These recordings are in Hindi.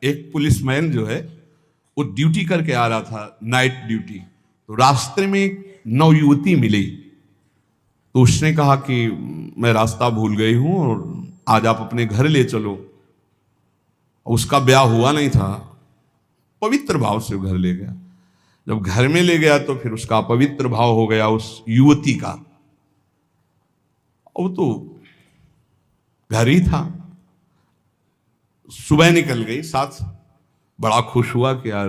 एक पुलिसमैन जो है वो ड्यूटी करके आ रहा था, नाइट ड्यूटी। तो रास्ते में एक नवयुवती मिली, तो उसने कहा कि मैं रास्ता भूल गई हूं और आज आप अपने घर ले चलो। उसका ब्याह हुआ नहीं था, पवित्र भाव से वो घर ले गया। जब घर में ले गया तो फिर उसका पवित्र भाव हो गया उस युवती का, वो तो घर ही था। सुबह निकल गई साथ, बड़ा खुश हुआ कि यार।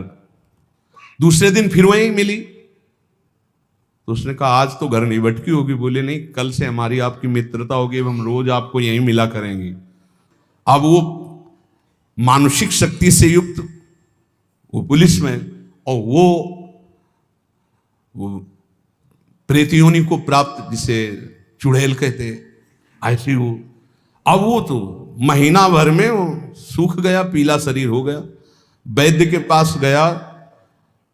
दूसरे दिन फिर वहीं मिली, तो उसने कहा आज तो घर नहीं भटकी होगी। बोले नहीं, कल से हमारी आपकी मित्रता होगी, हम रोज आपको यहीं मिला करेंगे। अब वो मानसिक शक्ति से युक्त वो पुलिस में, और वो प्रेत योनि को प्राप्त, जिसे चुड़ैल कहते, ऐसी वो। अब वो तो महीना भर में वो सूख गया, पीला शरीर हो गया। वैद्य के पास गया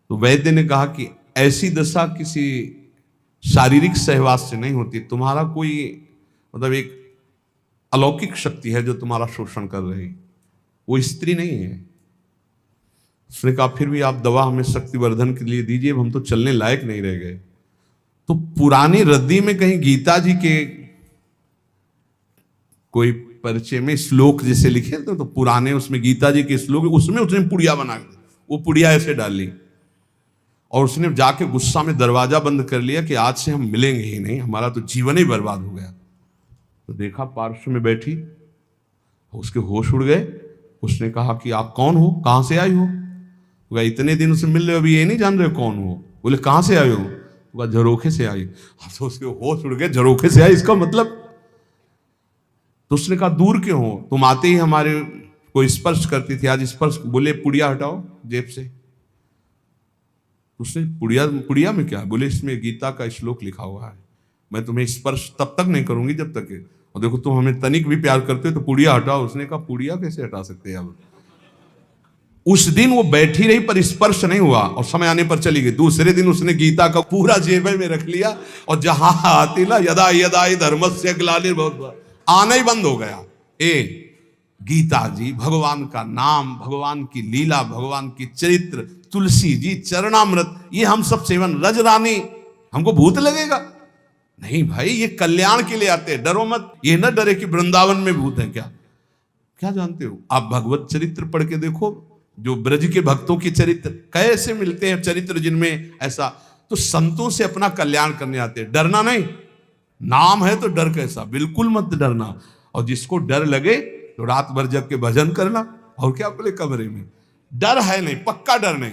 तो वैद्य ने कहा कि ऐसी दशा किसी शारीरिक सहवास से नहीं होती, तुम्हारा कोई मतलब एक अलौकिक शक्ति है जो तुम्हारा शोषण कर रही, वो स्त्री नहीं है। उसने कहा फिर भी आप दवा हमें शक्तिवर्धन के लिए दीजिए, हम तो चलने लायक नहीं रह गए। तो पुरानी रद्दी में कहीं गीता जी के कोई परिचय में श्लोक जैसे लिखे थे, तो पुराने उसमें गीता जी के श्लोक, उसमें उसने पुड़िया बना के वो पुड़िया ऐसे डाली, और उसने जाके गुस्सा में दरवाजा बंद कर लिया कि आज से हम मिलेंगे ही नहीं, हमारा तो जीवन ही बर्बाद हो गया। तो देखा पार्श्व में बैठी, उसके होश उड़ गए। उसने कहा कि आप कौन हो, कहां से आई हो? तो इतने दिन से मिल रहे हो, अभी ये नहीं जान रहे हो कौन हो? बोले कहां से आए हो? तो झरोखे से आई। तो उसके होश उड़ गए, झरोखे से आई इसका मतलब। तो उसने कहा दूर क्यों हो, तुम आते ही हमारे को स्पर्श करती थी, आज स्पर्श। बोले पुड़िया हटाओ जेब से। उसने पुड़िया में क्या? बोले इसमें गीता का श्लोक लिखा हुआ है, मैं तुम्हें स्पर्श तब तक नहीं करूंगी जब तक, और देखो तुम हमें तनिक भी प्यार करते हो तो पुड़िया हटाओ। उसने कहा पुड़िया कैसे हटा सकते हैं अब? उस दिन वो बैठी रही पर स्पर्श नहीं हुआ, और समय आने पर चली गई। दूसरे दिन उसने गीता का पूरा जेब में रख लिया, और जहां आती ना यदा यदा धर्मस्य ग्लानिर्भवति, आना ही बंद हो गया। गीता जी, भगवान का नाम, भगवान की लीला, भगवान की चरित्र, तुलसी जी चरणामृत, ये हम सब सेवन। रज रानी हमको भूत लगेगा? नहीं भाई, ये कल्याण के लिए आते हैं, डरो मत। ये न डरे कि वृंदावन में भूत है। क्या क्या जानते हो आप? भगवत चरित्र पढ़ के देखो, जो ब्रज के भक्तों के चरित्र कैसे मिलते हैं, चरित्र जिनमें ऐसा। तो संतों से अपना कल्याण करने आते हैं, डरना नहीं। नाम है तो डर कैसा? बिल्कुल मत डरना। और जिसको डर लगे तो रात भर जग के भजन करना, और क्या बोले कमरे में। डर है नहीं, पक्का डर नहीं।